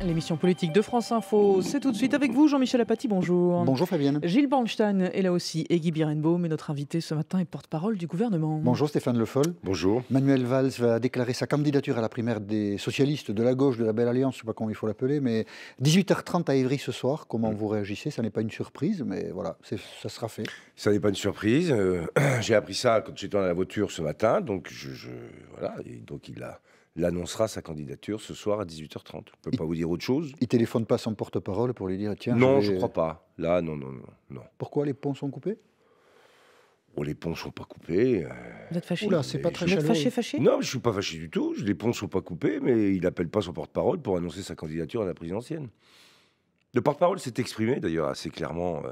L'émission politique de France Info, c'est tout de suite avec vous, Jean-Michel Apathy, bonjour. Bonjour Fabienne. Gilles Bornstein est là aussi, et Guy Birenbaum, et notre invité ce matin est porte-parole du gouvernement. Bonjour Stéphane Le Foll. Bonjour. Manuel Valls va déclarer sa candidature à la primaire des socialistes de la gauche, de la Belle Alliance, je ne sais pas comment il faut l'appeler, mais 18h30 à Évry ce soir, comment vous réagissez? Ça n'est pas une surprise, mais voilà, ça sera fait. Ça n'est pas une surprise. J'ai appris ça quand j'étais dans la voiture ce matin, donc voilà, et donc il annoncera sa candidature ce soir à 18h30. On ne peut pas vous dire autre chose. Il ne téléphone pas son porte-parole pour lui dire tiens. Non, je ne crois pas. Là, non. Pourquoi les ponts sont coupés? Oh, les ponts ne sont pas coupés. Vous êtes fâché? Oula, c'est pas très chaleureux. Vous êtes fâché? Non, je ne suis pas fâché du tout. Les ponts ne sont pas coupés, mais il n'appelle pas son porte-parole pour annoncer sa candidature à la présidentielle. Le porte-parole s'est exprimé d'ailleurs assez clairement,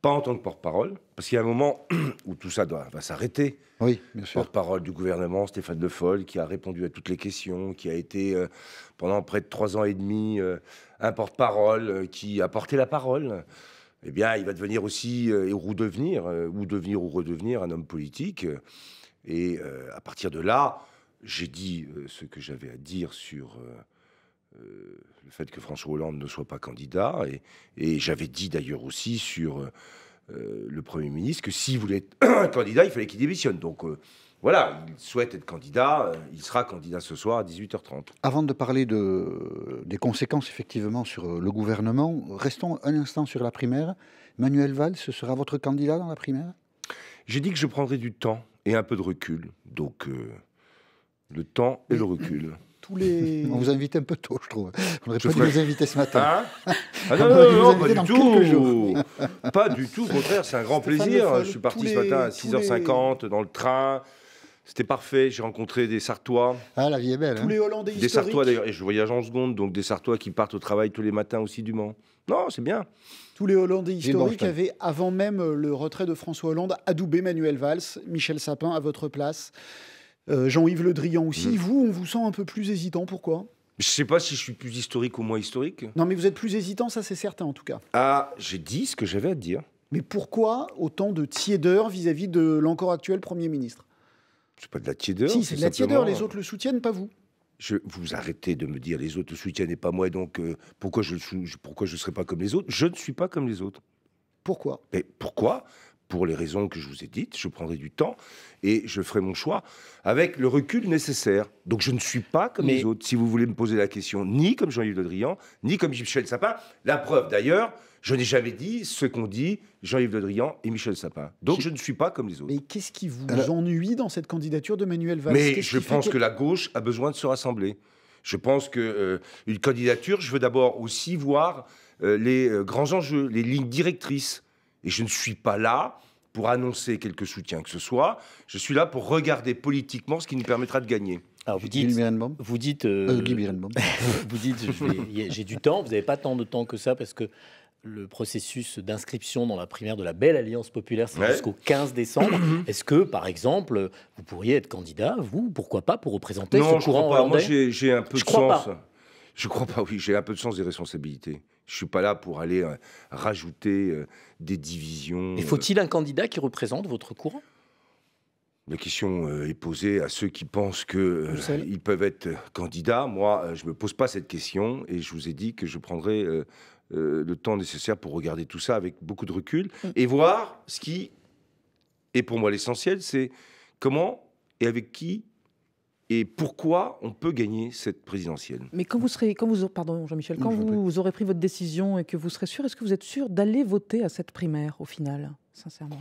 pas en tant que porte-parole, parce qu'il y a un moment où tout ça va s'arrêter. Oui, bien sûr. Porte-parole du gouvernement, Stéphane Le Foll, qui a répondu à toutes les questions, qui a été pendant près de 3 ans et demi un porte-parole, qui a porté la parole. Eh bien, il va devenir aussi, ou redevenir un homme politique. Et à partir de là, j'ai dit ce que j'avais à dire sur le fait que François Hollande ne soit pas candidat. Et j'avais dit d'ailleurs aussi sur le Premier ministre que s'il voulait être un candidat, il fallait qu'il démissionne. Donc voilà, il souhaite être candidat, il sera candidat ce soir à 18h30. Avant de parler des conséquences effectivement sur le gouvernement, restons un instant sur la primaire. Manuel Valls, ce sera votre candidat dans la primaire? J'ai dit que je prendrais du temps et un peu de recul. Donc le temps et le recul. On vous invite un peu tôt, je trouve. On aurait pas dû vous inviter ce matin. Ah non, pas du tout. Pas du tout, au contraire, c'est un grand plaisir. Je suis parti ce matin à 6h50 dans le train. C'était parfait, j'ai rencontré des Sartois. Ah, la vie est belle. Tous les Hollandais historiques. Des Sartois d'ailleurs, et je voyage en seconde, donc des Sartois qui partent au travail tous les matins aussi du Mans. Non, c'est bien. Tous les Hollandais historiques avaient, avant même le retrait de François Hollande, adoubé Manuel Valls, Michel Sapin à votre place. Jean-Yves Le Drian aussi. Vous, on vous sent un peu plus hésitant. Pourquoi? Je ne sais pas si je suis plus historique ou moins historique. Non, mais vous êtes plus hésitant, ça c'est certain en tout cas. Ah, j'ai dit ce que j'avais à dire. Mais pourquoi autant de tiédeur vis-à-vis de l'encore actuel Premier ministre? C'est pas de la tiédeur. Si, c'est de la tiédeur. Les autres le soutiennent, pas vous. Vous arrêtez de me dire les autres le soutiennent et pas moi, donc pourquoi je ne serais pas comme les autres? Je ne suis pas comme les autres. Pourquoi? Mais pourquoi? Pour les raisons que je vous ai dites, je prendrai du temps et je ferai mon choix avec le recul nécessaire. Donc je ne suis pas comme les autres, si vous voulez me poser la question, ni comme Jean-Yves Le Drian, ni comme Michel Sapin. La preuve d'ailleurs, je n'ai jamais dit ce qu'ont dit Jean-Yves Le Drian et Michel Sapin. Donc je ne suis pas comme les autres. Mais qu'est-ce qui vous ennuie dans cette candidature de Manuel Valls? Mais je pense que la gauche a besoin de se rassembler. Je pense qu'une candidature, je veux d'abord aussi voir les grands enjeux, les lignes directrices. Et je ne suis pas là pour annoncer quelque soutien que ce soit. Je suis là pour regarder politiquement ce qui nous permettra de gagner. Alors vous dites, Guy Birenbaum. Vous dites, j'ai du temps. Vous n'avez pas tant de temps que ça parce que le processus d'inscription dans la primaire de la Belle Alliance Populaire, c'est jusqu'au 15 décembre. Est-ce que, par exemple, vous pourriez être candidat, vous, pourquoi pas, pour représenter ce courant hollandais? Moi, j'ai un peu de sens. Je crois pas, oui. J'ai un peu de sens des responsabilités. Je suis pas là pour aller rajouter des divisions. Et faut-il un candidat qui représente votre courant? La question est posée à ceux qui pensent qu'ils peuvent être candidats. Moi, je me pose pas cette question et je vous ai dit que je prendrai le temps nécessaire pour regarder tout ça avec beaucoup de recul et voir ce qui est pour moi l'essentiel, c'est comment et avec qui et pourquoi on peut gagner cette présidentielle. Mais quand pardon Jean-Michel, quand vous aurez pris votre décision et que vous serez sûr, est-ce que vous êtes sûr d'aller voter à cette primaire au final, sincèrement?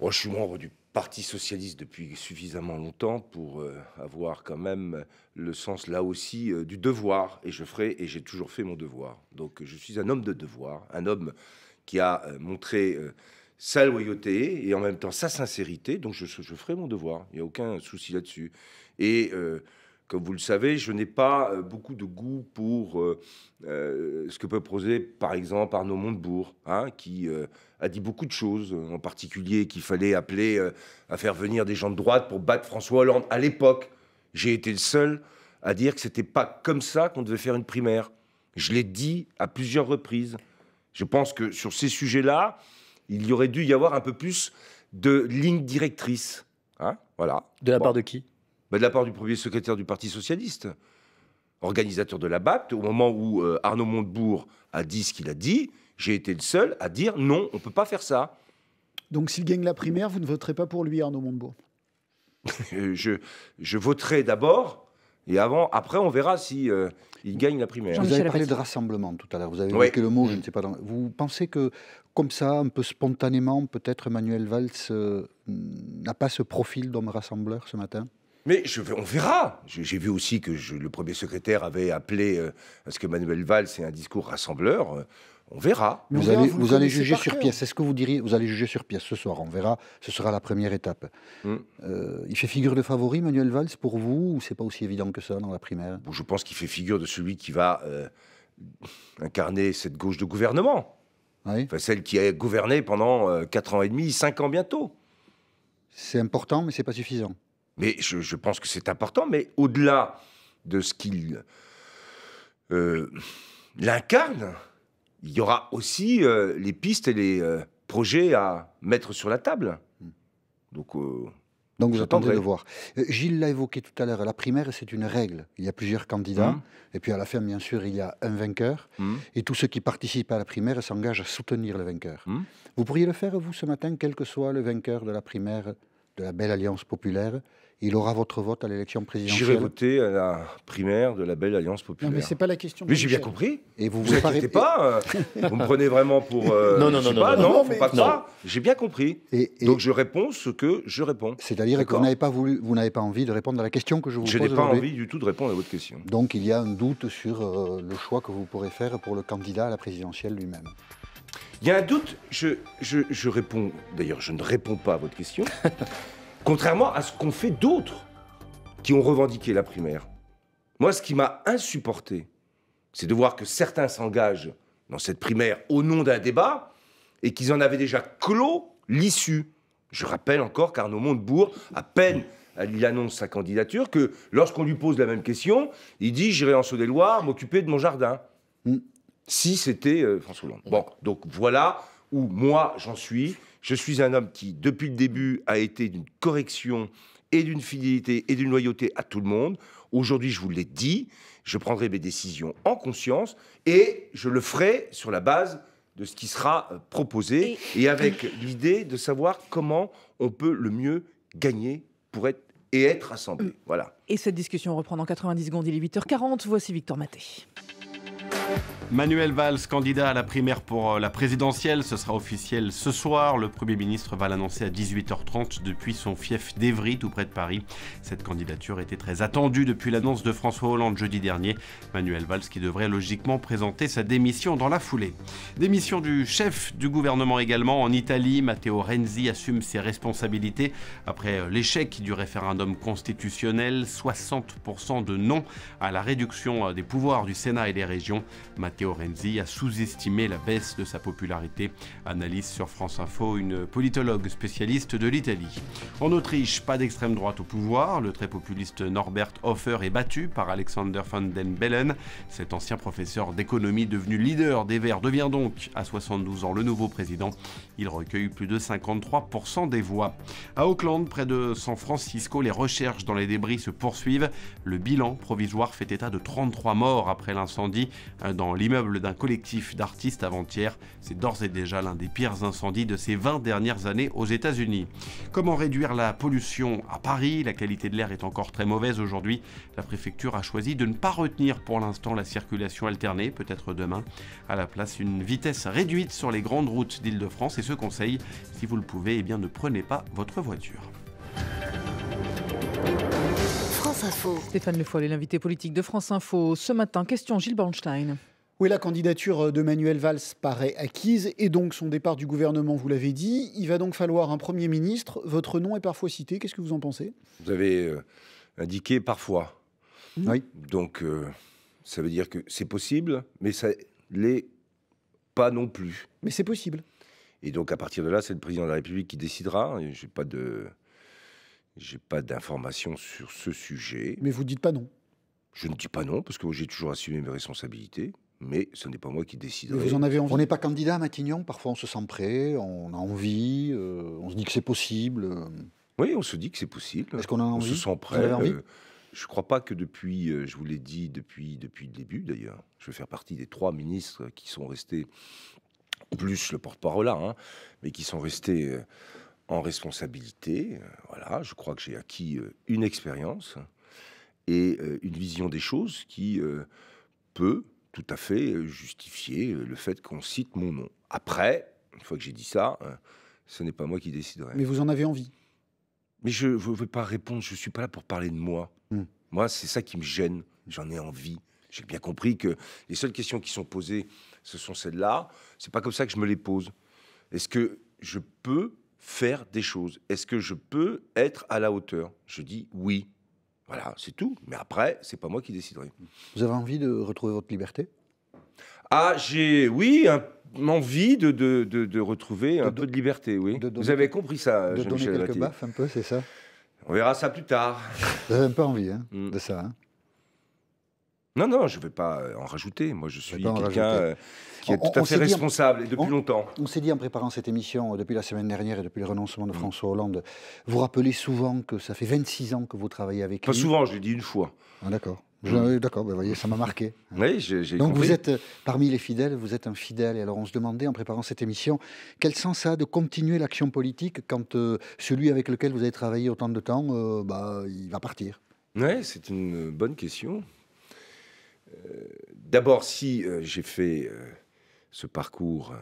Je suis membre du Parti socialiste depuis suffisamment longtemps pour avoir quand même le sens là aussi du devoir, et j'ai toujours fait mon devoir. Donc je suis un homme de devoir, un homme qui a montré sa loyauté et en même temps sa sincérité, donc je ferai mon devoir, il n'y a aucun souci là-dessus. Et comme vous le savez, je n'ai pas beaucoup de goût pour ce que peut proposer, par exemple, Arnaud Montebourg, qui a dit beaucoup de choses, en particulier qu'il fallait appeler à faire venir des gens de droite pour battre François Hollande. À l'époque, j'ai été le seul à dire que c'était pas comme ça qu'on devait faire une primaire. Je l'ai dit à plusieurs reprises. Je pense que sur ces sujets-là, il y aurait dû y avoir un peu plus de ligne directrice. Voilà. De la part de qui? De la part du premier secrétaire du Parti socialiste. organisateur de la BAT, au moment où Arnaud Montebourg a dit ce qu'il a dit, j'ai été le seul à dire non, on ne peut pas faire ça. Donc s'il gagne la primaire, vous ne voterez pas pour lui, Arnaud Montebourg? Je voterai d'abord, et après on verra si il gagne la primaire. Vous avez parlé de rassemblement tout à l'heure, vous avez évoqué le mot, je ne sais pas. Vous pensez que, comme ça, un peu spontanément, peut-être Manuel Valls n'a pas ce profil d'homme rassembleur ce matin? Mais on verra. J'ai vu aussi que le premier secrétaire avait appelé à ce que Manuel Valls ait un discours rassembleur. On verra. Mais vous allez juger sur pièce. Est-ce que vous diriez, vous allez juger sur pièce ce soir? On verra. Ce sera la première étape. Il fait figure de favori, Manuel Valls, pour vous, ou c'est pas aussi évident que ça dans la primaire? Bon, je pense qu'il fait figure de celui qui va incarner cette gauche de gouvernement. Oui. Enfin, celle qui a gouverné pendant 4 ans et demi, 5 ans bientôt. C'est important, mais c'est pas suffisant. Mais je pense que c'est important, mais au-delà de ce qu'il l'incarne, il y aura aussi les pistes et les projets à mettre sur la table. Donc vous attendrez de voir. Gilles l'a évoqué tout à l'heure, la primaire, c'est une règle. Il y a plusieurs candidats, et puis à la fin, bien sûr, il y a un vainqueur, et tous ceux qui participent à la primaire s'engagent à soutenir le vainqueur. Vous pourriez le faire, vous, ce matin, quel que soit le vainqueur de la primaire de la Belle Alliance Populaire? Il aura votre vote à l'élection présidentielle? J'irai voter à la primaire de la Belle Alliance Populaire. Non, mais c'est pas la question. Mais j'ai bien compris. Et vous inquiétez pas. Vous me prenez vraiment pour... non, faut pas croire. J'ai bien compris. Donc je réponds ce que je réponds. C'est-à-dire que vous n'avez pas envie de répondre à la question que je vous pose. Je n'ai pas envie du tout de répondre à votre question. Donc il y a un doute sur le choix que vous pourrez faire pour le candidat à la présidentielle lui-même. Il y a un doute. Je réponds... D'ailleurs, je ne réponds pas à votre question. Contrairement à ce qu'ont fait d'autres qui ont revendiqué la primaire. Moi, ce qui m'a insupporté, c'est de voir que certains s'engagent dans cette primaire au nom d'un débat et qu'ils en avaient déjà clos l'issue. Je rappelle encore qu'Arnaud Montebourg, à peine il annonce sa candidature, que lorsqu'on lui pose la même question, il dit « J'irai en Saône-et-Loire m'occuper de mon jardin ». Si c'était François Hollande. Bon, donc voilà où moi j'en suis. Je suis un homme qui, depuis le début, a été d'une correction et d'une fidélité et d'une loyauté à tout le monde. Aujourd'hui, je vous l'ai dit, je prendrai mes décisions en conscience et je le ferai sur la base de ce qui sera proposé et avec l'idée de savoir comment on peut le mieux gagner pour être rassemblé. Voilà. Et cette discussion reprend dans 90 secondes, il est 8h40. Voici Victor Maté. Manuel Valls, candidat à la primaire pour la présidentielle, ce sera officiel ce soir. Le Premier ministre va l'annoncer à 18h30 depuis son fief d'Evry, tout près de Paris. Cette candidature était très attendue depuis l'annonce de François Hollande jeudi dernier. Manuel Valls qui devrait logiquement présenter sa démission dans la foulée. Démission du chef du gouvernement également. En Italie, Matteo Renzi assume ses responsabilités après l'échec du référendum constitutionnel. 60% de non à la réduction des pouvoirs du Sénat et des régions. Matteo Renzi a sous-estimé la baisse de sa popularité. Analyse sur France Info, une politologue spécialiste de l'Italie. En Autriche, pas d'extrême droite au pouvoir. Le très populiste Norbert Hofer est battu par Alexander Van den Bellen. Cet ancien professeur d'économie devenu leader des Verts devient donc, à 72 ans, le nouveau président. Il recueille plus de 53% des voix. À Auckland, près de San Francisco, les recherches dans les débris se poursuivent. Le bilan provisoire fait état de 33 morts après l'incendie dans l'immeuble d'un collectif d'artistes avant-hier. C'est d'ores et déjà l'un des pires incendies de ces 20 dernières années aux États-Unis. Comment réduire la pollution à Paris? La qualité de l'air est encore très mauvaise aujourd'hui. La préfecture a choisi de ne pas retenir pour l'instant la circulation alternée, peut-être demain. À la place, une vitesse réduite sur les grandes routes d'Île-de-France. Et ce conseil, si vous le pouvez, eh bien, ne prenez pas votre voiture. France Info. Stéphane Le Foll est l'invité politique de France Info. Ce matin, question Gilles Bornstein. Oui, la candidature de Manuel Valls paraît acquise et donc son départ du gouvernement, vous l'avez dit. Il va donc falloir un Premier ministre. Votre nom est parfois cité. Qu'est-ce que vous en pensez? Vous avez indiqué parfois. Oui. Donc, ça veut dire que c'est possible, mais ça l'est pas non plus. Mais c'est possible. Et donc, à partir de là, c'est le président de la République qui décidera. Et j'ai pas d'informations sur ce sujet. Mais vous dites pas non? Je ne dis pas non, parce que j'ai toujours assumé mes responsabilités. Mais ce n'est pas moi qui déciderai. Mais vous en avez envie? On n'est pas candidat à Matignon, parfois on se sent prêt, on a envie, on se dit que c'est possible. Oui, on se dit que c'est possible. Est-ce qu'on a envie? On se sent prêt. Vous avez envie? Je ne crois pas que depuis, je vous l'ai dit depuis le début d'ailleurs, je vais faire partie des 3 ministres qui sont restés, plus le porte-parole là, hein, mais qui sont restés en responsabilité. Voilà, je crois que j'ai acquis une expérience et une vision des choses qui peut tout à fait justifier le fait qu'on cite mon nom. Après, une fois que j'ai dit ça, ce n'est pas moi qui déciderai. Mais vous en avez envie? Mais je ne veux pas répondre, je ne suis pas là pour parler de moi. Moi, c'est ça qui me gêne, j'en ai envie. J'ai bien compris que les seules questions qui sont posées, ce sont celles-là. C'est pas comme ça que je me les pose. Est-ce que je peux faire des choses? Est-ce que je peux être à la hauteur? Je dis oui. Voilà, c'est tout. Mais après, c'est pas moi qui déciderai. Vous avez envie de retrouver votre liberté? Ah, j'ai, oui, envie de retrouver un peu de liberté, oui. Vous avez compris ça, de Jean-Michel donner quelques Apathy. baffes un peu, c'est ça? On verra ça plus tard. Vous avez un peu envie de ça, hein? Non, je ne vais pas en rajouter. Moi, je suis quelqu'un qui est tout à fait responsable et depuis longtemps. On s'est dit en préparant cette émission, depuis la semaine dernière et depuis le renoncement de François Hollande, vous rappelez souvent que ça fait 26 ans que vous travaillez avec lui. Pas souvent, je l'ai dit une fois. Ah, d'accord. D'accord, vous voyez, ça m'a marqué. Oui, j'ai Donc compris. vous êtes parmi les fidèles, vous êtes un fidèle. Et alors on se demandait en préparant cette émission, quel sens ça a de continuer l'action politique quand celui avec lequel vous avez travaillé autant de temps, il va partir? Oui, c'est une bonne question. D'abord, si j'ai fait ce parcours,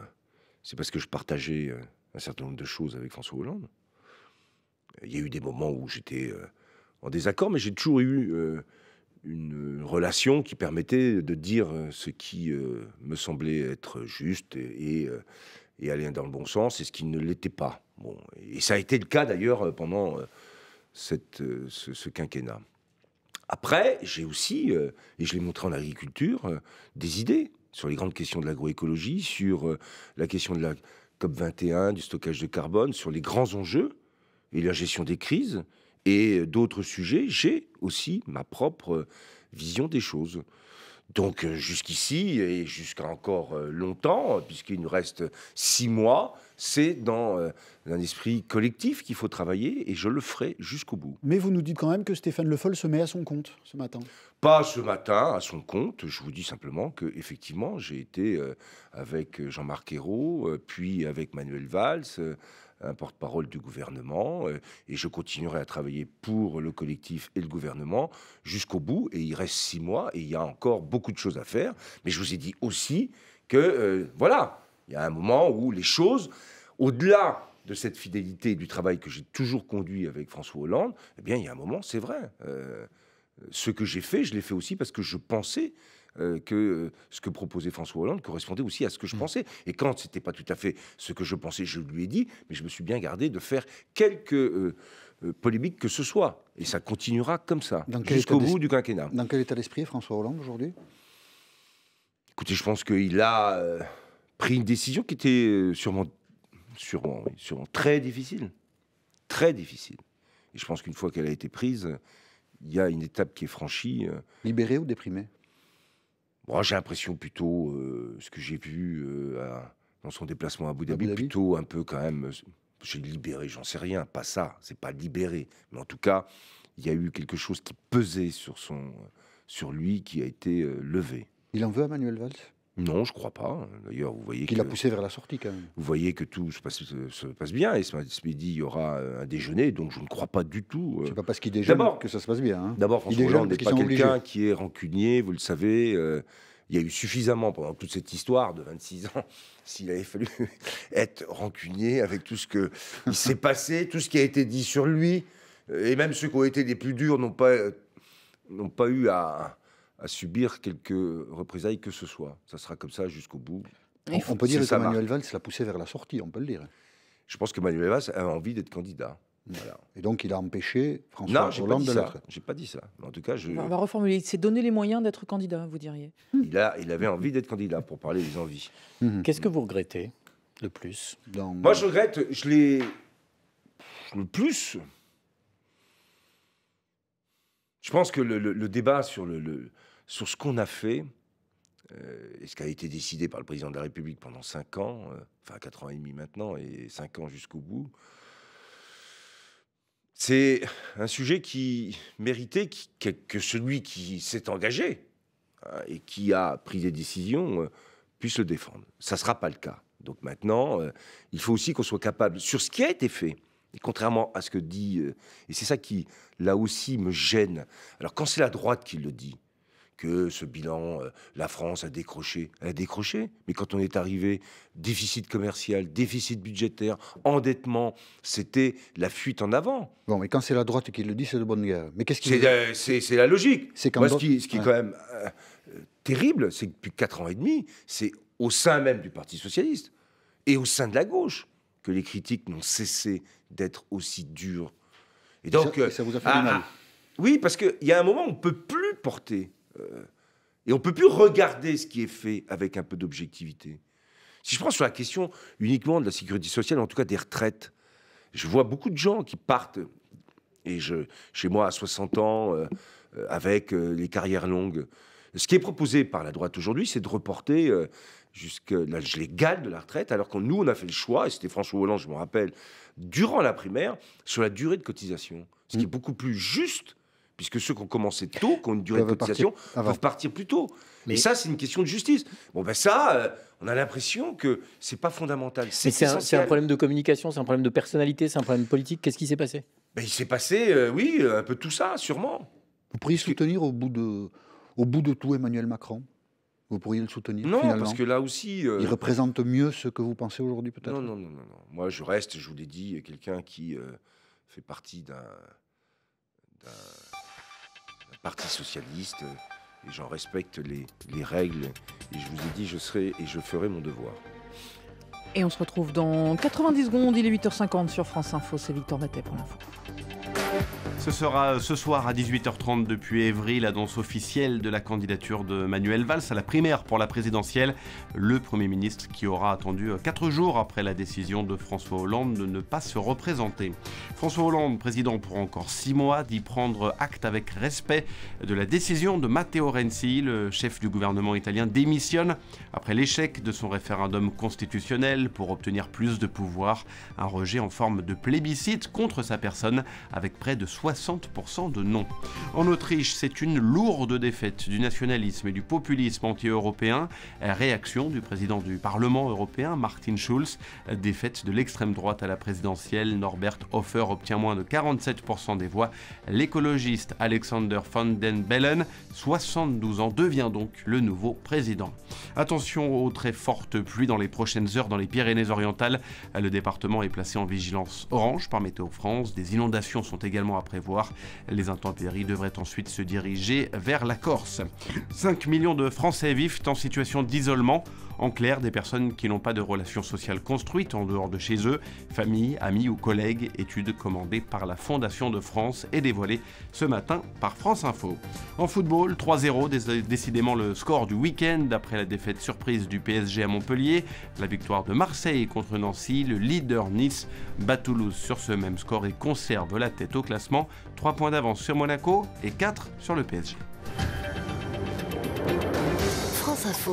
c'est parce que je partageais un certain nombre de choses avec François Hollande. Il y a eu des moments où j'étais en désaccord, mais j'ai toujours eu une relation qui permettait de dire ce qui me semblait être juste et aller dans le bon sens, et ce qui ne l'était pas. Bon, et ça a été le cas d'ailleurs pendant ce quinquennat. Après, j'ai aussi, et je l'ai montré en agriculture, des idées sur les grandes questions de l'agroécologie, sur la question de la COP21, du stockage de carbone, sur les grands enjeux et la gestion des crises et d'autres sujets. J'ai aussi ma propre vision des choses. Donc jusqu'ici et jusqu'à encore longtemps, puisqu'il nous reste 6 mois, c'est dans un esprit collectif qu'il faut travailler et je le ferai jusqu'au bout. Mais vous nous dites quand même que Stéphane Le Foll se met à son compte ce matin. Pas ce matin à son compte, je vous dis simplement qu'effectivement j'ai été avec Jean-Marc Ayrault, puis avec Manuel Valls, un porte-parole du gouvernement, et je continuerai à travailler pour le collectif et le gouvernement jusqu'au bout, et il reste 6 mois, et il y a encore beaucoup de choses à faire, mais je vous ai dit aussi que, voilà, il y a un moment où les choses, au-delà de cette fidélité et du travail que j'ai toujours conduit avec François Hollande, eh bien, il y a un moment, c'est vrai, ce que j'ai fait, je l'ai fait aussi parce que je pensais que ce que proposait François Hollande correspondait aussi à ce que je pensais. Et quand c'était pas tout à fait ce que je pensais, je lui ai dit, mais je me suis bien gardé de faire quelques polémiques que ce soit. Et ça continuera comme ça, jusqu'au bout du quinquennat. Dans quel état d'esprit est François Hollande aujourd'hui? Écoutez, je pense qu'il a pris une décision qui était sûrement très difficile. Très difficile. Et je pense qu'une fois qu'elle a été prise, il y a une étape qui est franchie. Libéré ou déprimé? Bon, j'ai l'impression plutôt, ce que j'ai vu dans son déplacement à Abu Dhabi, plutôt un peu quand même, j'ai libéré, j'en sais rien, pas ça, c'est pas libéré. Mais en tout cas, il y a eu quelque chose qui pesait sur lui, qui a été levé. Il en veut à Manuel Valls? Non, je crois pas. D'ailleurs, vous voyez qu'il l'a poussé vers la sortie quand même. Vous voyez que tout se passe bien. Et ce midi, il y aura un déjeuner, donc je ne crois pas du tout. C'est pas parce qu'il déjeune que ça se passe bien. Hein. D'abord, François Hollande n'est pas quelqu'un qui est rancunier, vous le savez. Il y a eu suffisamment pendant toute cette histoire de 26 ans, s'il avait fallu être rancunier avec tout ce qui s'est passé, tout ce qui a été dit sur lui, et même ceux qui ont été les plus durs n'ont pas eu à subir quelques représailles que ce soit. Ça sera comme ça jusqu'au bout. On peut dire que Manuel Valls l'a poussé vers la sortie, on peut le dire. Je pense que Manuel Valls a envie d'être candidat. Voilà. Et donc il a empêché François Hollande de l'être. J'ai pas dit ça. En tout cas, on va reformuler. Il s'est donné les moyens d'être candidat, vous diriez. Il avait envie d'être candidat, pour parler des envies. Qu'est-ce que vous regrettez le plus? Moi, je regrette, le plus. Je pense que le débat sur ce qu'on a fait, et ce qui a été décidé par le président de la République pendant 5 ans, enfin 4 ans et demi maintenant, et 5 ans jusqu'au bout, C'est un sujet qui méritait que celui qui s'est engagé et qui a pris des décisions puisse le défendre. Ça ne sera pas le cas. Donc maintenant, il faut aussi qu'on soit capable, sur ce qui a été fait, et contrairement à ce que dit... et c'est ça qui, là aussi, me gêne. Alors quand c'est la droite qui le dit, que ce bilan, la France a décroché. Elle a décroché, mais quand on est arrivé, déficit commercial, déficit budgétaire, endettement, c'était la fuite en avant. Bon, mais quand c'est la droite qui le dit, c'est de bonne guerre. Mais qu'est-ce qui... C'est la logique. Moi, ce qui est quand même terrible, c'est que depuis 4 ans et demi, c'est au sein même du Parti socialiste et au sein de la gauche que les critiques n'ont cessé d'être aussi dures. Et donc, ça vous a fait du mal. Oui, parce qu'il y a un moment où on ne peut plus porter... et on ne peut plus regarder ce qui est fait avec un peu d'objectivité. Si je prends sur la question uniquement de la sécurité sociale, en tout cas des retraites, je vois beaucoup de gens qui partent, et chez moi à 60 ans, avec les carrières longues. Ce qui est proposé par la droite aujourd'hui, c'est de reporter jusqu'à l'âge légal de la retraite, alors que nous, on a fait le choix, et c'était François Hollande, je me rappelle, durant la primaire, sur la durée de cotisation. Ce qui est beaucoup plus juste, puisque ceux qui ont commencé tôt, qui ont une durée de cotisation, peuvent partir plus tôt. Mais ça, c'est une question de justice. Bon, ben ça, on a l'impression que c'est pas fondamental. C'est un problème de communication, c'est un problème de personnalité, c'est un problème politique. Qu'est-ce qui s'est passé? Ben, il s'est passé, oui, un peu tout ça, sûrement. Vous pourriez soutenir au bout de tout Emmanuel Macron? Vous pourriez le soutenir? Non, finalement, parce que là aussi... il représente mieux ce que vous pensez aujourd'hui, peut-être? Non. Moi, je reste, je vous l'ai dit, quelqu'un qui fait partie d'un parti socialiste, et j'en respecte les règles, et je vous ai dit, je serai et je ferai mon devoir. Et on se retrouve dans 90 secondes, il est 8h50 sur France Info, c'est Victor Matet pour l'info. Ce sera ce soir à 18h30 depuis Évry, l'annonce officielle de la candidature de Manuel Valls à la primaire pour la présidentielle. Le Premier ministre qui aura attendu 4 jours après la décision de François Hollande de ne pas se représenter. François Hollande, président pour encore 6 mois, d'y prendre acte avec respect de la décision de Matteo Renzi. Le chef du gouvernement italien démissionne après l'échec de son référendum constitutionnel pour obtenir plus de pouvoir. Un rejet en forme de plébiscite contre sa personne avec près de 60% de non. En Autriche, c'est une lourde défaite du nationalisme et du populisme anti-européen. Réaction du président du Parlement européen, Martin Schulz. Défaite de l'extrême droite à la présidentielle. Norbert Hofer obtient moins de 47% des voix. L'écologiste Alexander Van den Bellen, 72 ans, devient donc le nouveau président. Attention aux très fortes pluies dans les prochaines heures dans les Pyrénées-Orientales. Le département est placé en vigilance orange par Météo France. Des inondations sont également à prévoir. Les intempéries devraient ensuite se diriger vers la Corse. 5 millions de Français vivent en situation d'isolement. En clair, des personnes qui n'ont pas de relations sociales construites en dehors de chez eux, famille, amis ou collègues. Étude commandée par la Fondation de France et dévoilée ce matin par France Info. En football, 3-0, décidément le score du week-end après la défaite surprise du PSG à Montpellier. La victoire de Marseille contre Nancy, le leader Nice bat Toulouse sur ce même score et conserve la tête au classement. 3 points d'avance sur Monaco et 4 sur le PSG.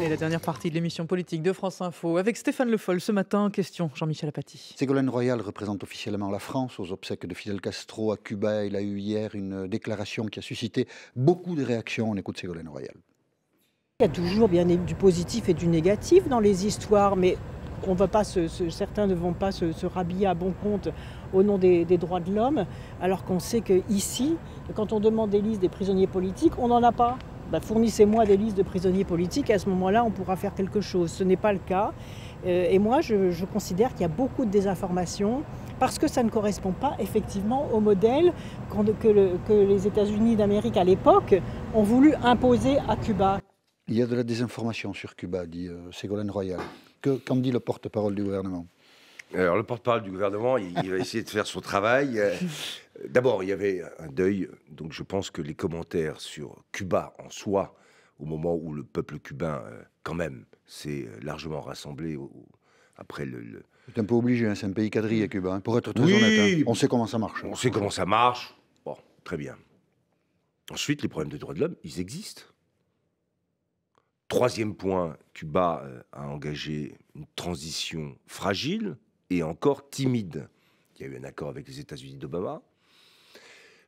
Et la dernière partie de l'émission politique de France Info avec Stéphane Le Foll. Ce matin, question, Jean-Michel Apathy. Ségolène Royal représente officiellement la France aux obsèques de Fidel Castro à Cuba. Il a eu hier une déclaration qui a suscité beaucoup de réactions. On écoute Ségolène Royal. Il y a toujours bien du positif et du négatif dans les histoires, mais certains ne vont pas se rhabiller à bon compte au nom des droits de l'homme, alors qu'on sait qu'ici, quand on demande des listes des prisonniers politiques, on n'en a pas. Fournissez-moi des listes de prisonniers politiques, et à ce moment-là, on pourra faire quelque chose. Ce n'est pas le cas. Et moi, je considère qu'il y a beaucoup de désinformation parce que ça ne correspond pas effectivement au modèle que les États-Unis d'Amérique à l'époque ont voulu imposer à Cuba. Il y a de la désinformation sur Cuba, dit Ségolène Royal. Qu'en dit le porte-parole du gouvernement ? Alors, le porte-parole du gouvernement, il va essayer de faire son travail. D'abord, il y avait un deuil, donc je pense que les commentaires sur Cuba en soi, au moment où le peuple cubain, quand même, s'est largement rassemblé après le... C'est un peu obligé, hein, c'est un pays quadrillé, Cuba, hein, pour être très honnête. Hein. On sait comment ça marche. On sait comment ça marche. Bon, très bien. Ensuite, les problèmes de droits de l'homme, ils existent. Troisième point, Cuba a engagé une transition fragile et encore timide. Il y a eu un accord avec les États-Unis d'Obama.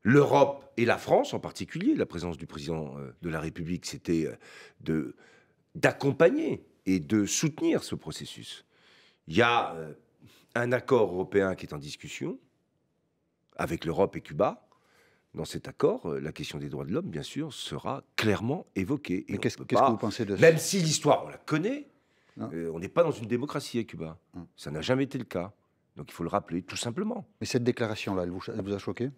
l'Europe et la France en particulier, la présence du président de la République, c'était d'accompagner et de soutenir ce processus. Il y a un accord européen qui est en discussion avec l'Europe et Cuba. Dans cet accord, la question des droits de l'homme, bien sûr, sera clairement évoquée. Mais qu'est-ce que vous pensez de ça? Même si l'histoire, on la connaît, on n'est pas dans une démocratie à Cuba. Ça n'a jamais été le cas. Donc il faut le rappeler, tout simplement. Mais cette déclaration-là, elle vous a choqué?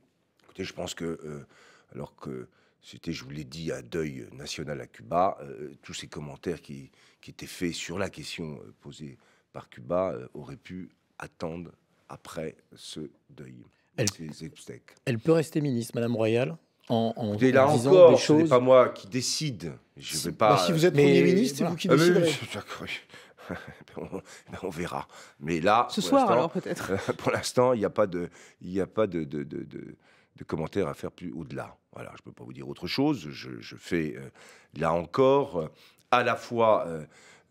Écoutez, je pense que, alors que c'était, je vous l'ai dit, un deuil national à Cuba, tous ces commentaires qui étaient faits sur la question posée par Cuba auraient pu attendre après ce deuil. Elle peut rester ministre, Madame Royal, en là disant encore, des ce choses... n'est pas moi qui décide. Je vais pas. Si vous êtes Premier ministre, c'est vous qui déciderez. On verra. Mais là, ce soir, alors peut-être. Pour l'instant, il n'y a pas de commentaires à faire plus au-delà. Voilà, je ne peux pas vous dire autre chose. Je fais là encore, à la fois,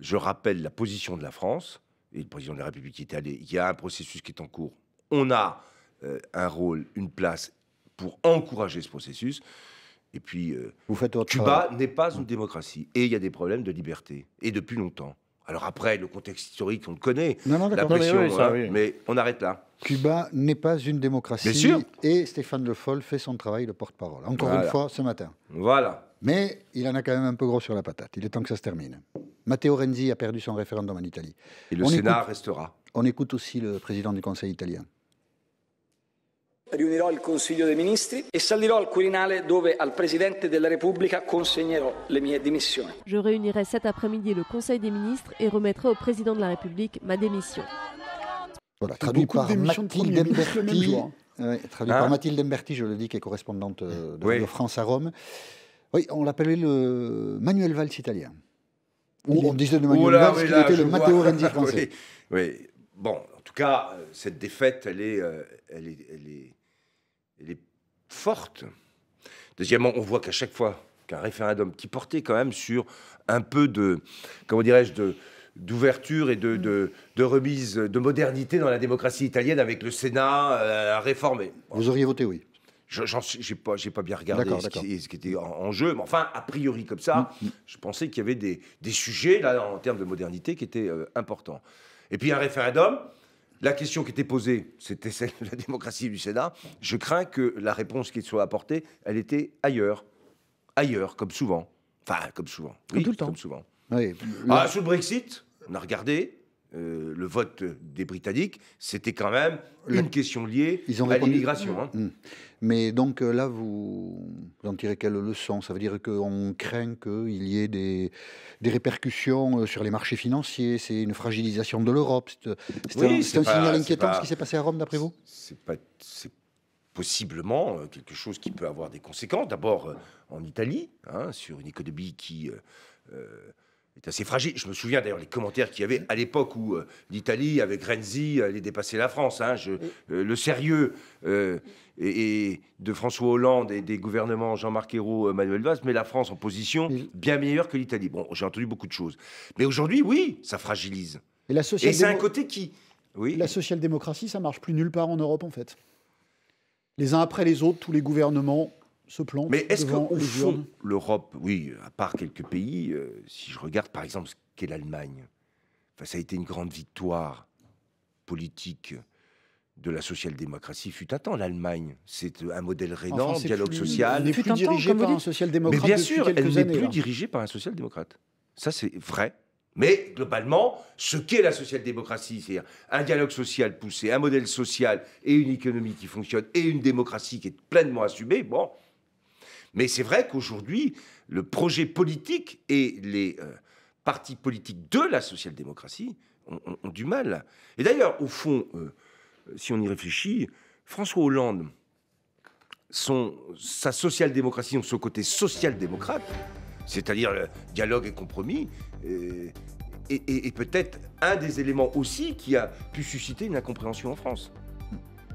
je rappelle la position de la France et le président de la République est allé. Il y a un processus qui est en cours. On a un rôle, une place pour encourager ce processus. Et puis, Cuba n'est pas une démocratie. Et il y a des problèmes de liberté. Et depuis longtemps. Alors après, le contexte historique, on le connaît. La pression, mais on arrête là. Cuba n'est pas une démocratie. Bien sûr. Et Stéphane Le Foll fait son travail de porte-parole. Encore une fois, ce matin. Voilà. Mais il en a quand même un peu gros sur la patate. Il est temps que ça se termine. Matteo Renzi a perdu son référendum en Italie. Et le Sénat restera. On écoute aussi le président du Conseil italien. Riunirò il Consiglio dei Ministri e salirò al Quirinale dove al Presidente della Repubblica consegnerò le mie dimissioni. Je réunirai cet après-midi le Conseil des ministres et remettrai au Président de la République ma démission. Voilà, traduit par Mathilde Imberti. Par Mathilde Imberti, je le dis, qui est correspondante de Radio France à Rome. Oui, on l'appelait le Manuel Valls italien. Ou on disait de Manuel Valls qu'il était le Matteo Renzi français. Oui. Bon, en tout cas, cette défaite, elle est forte. Deuxièmement, on voit qu'à chaque fois qu'un référendum qui portait quand même sur un peu de, comment dirais-je, d'ouverture et de remise, de modernité dans la démocratie italienne avec le Sénat réformé. Vous auriez voté oui? J'ai pas bien regardé ce qui était en jeu, mais enfin, a priori comme ça, je pensais qu'il y avait des sujets là en termes de modernité qui étaient importants. Et puis un référendum, la question qui était posée, c'était celle de la démocratie du Sénat. Je crains que la réponse qui soit apportée, elle était ailleurs, comme souvent. Enfin, comme souvent. Oui, tout le temps. Comme souvent. Oui, sous le Brexit, on a regardé. Le vote des Britanniques, c'était quand même une question liée à l'immigration. Mais donc là, vous en tirez quelle leçon? Ça veut dire qu'on craint qu'il y ait des répercussions sur les marchés financiers, c'est une fragilisation de l'Europe. C'est un signal inquiétant ce qui s'est passé à Rome, d'après vous? C'est possiblement quelque chose qui peut avoir des conséquences. D'abord en Italie, sur une économie qui... est assez fragile. Je me souviens d'ailleurs les commentaires qu'il y avait à l'époque où l'Italie, avec Renzi, allait dépasser la France. Le sérieux et de François Hollande et des gouvernements Jean-Marc Ayrault, Manuel Valls, met la France en position bien meilleure que l'Italie. Bon, j'ai entendu beaucoup de choses. Mais aujourd'hui, oui, ça fragilise. Et c'est un côté qui... Oui. La social-démocratie, ça marche plus nulle part en Europe, en fait. Les uns après les autres, tous les gouvernements... Mais est-ce qu'au fond, l'Europe, oui, à part quelques pays, si je regarde par exemple ce qu'est l'Allemagne, ça a été une grande victoire politique de la social-démocratie. Fut un temps, l'Allemagne, c'est un modèle rénant, dialogue social. Elle n'est plus dirigée par un social-démocrate. Mais bien sûr, elle n'est plus dirigée par un social-démocrate. Ça, c'est vrai. Mais globalement, ce qu'est la social-démocratie, c'est-à-dire un dialogue social poussé, un modèle social et une économie qui fonctionne et une démocratie qui est pleinement assumée, bon... Mais c'est vrai qu'aujourd'hui, le projet politique et les partis politiques de la social-démocratie ont du mal. Et d'ailleurs, au fond, si on y réfléchit, François Hollande, sa social-démocratie, donc son côté social-démocrate, c'est-à-dire le dialogue et compromis, est peut-être un des éléments aussi qui a pu susciter une incompréhension en France.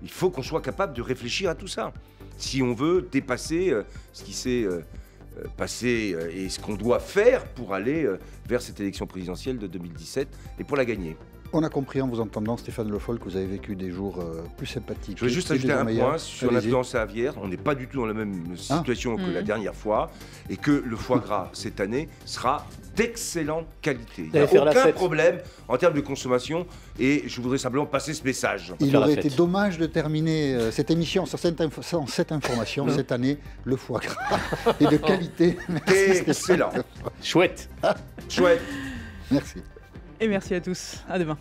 Il faut qu'on soit capable de réfléchir à tout ça. Si on veut dépasser ce qui s'est passé et ce qu'on doit faire pour aller vers cette élection présidentielle de 2017 et pour la gagner. On a compris en vous entendant, Stéphane Le Foll, que vous avez vécu des jours plus sympathiques. Je vais juste ajouter un point sur l'influenza aviaire. On n'est pas du tout dans la même situation que la dernière fois et que le foie gras cette année sera d'excellente qualité. Il n'y a aucun problème en termes de consommation et je voudrais simplement passer ce message. Il aurait été dommage de terminer cette émission sans cette information. Cette année, le foie gras est de qualité. Merci, excellent. Chouette. Chouette. Merci. Et merci à tous. À demain.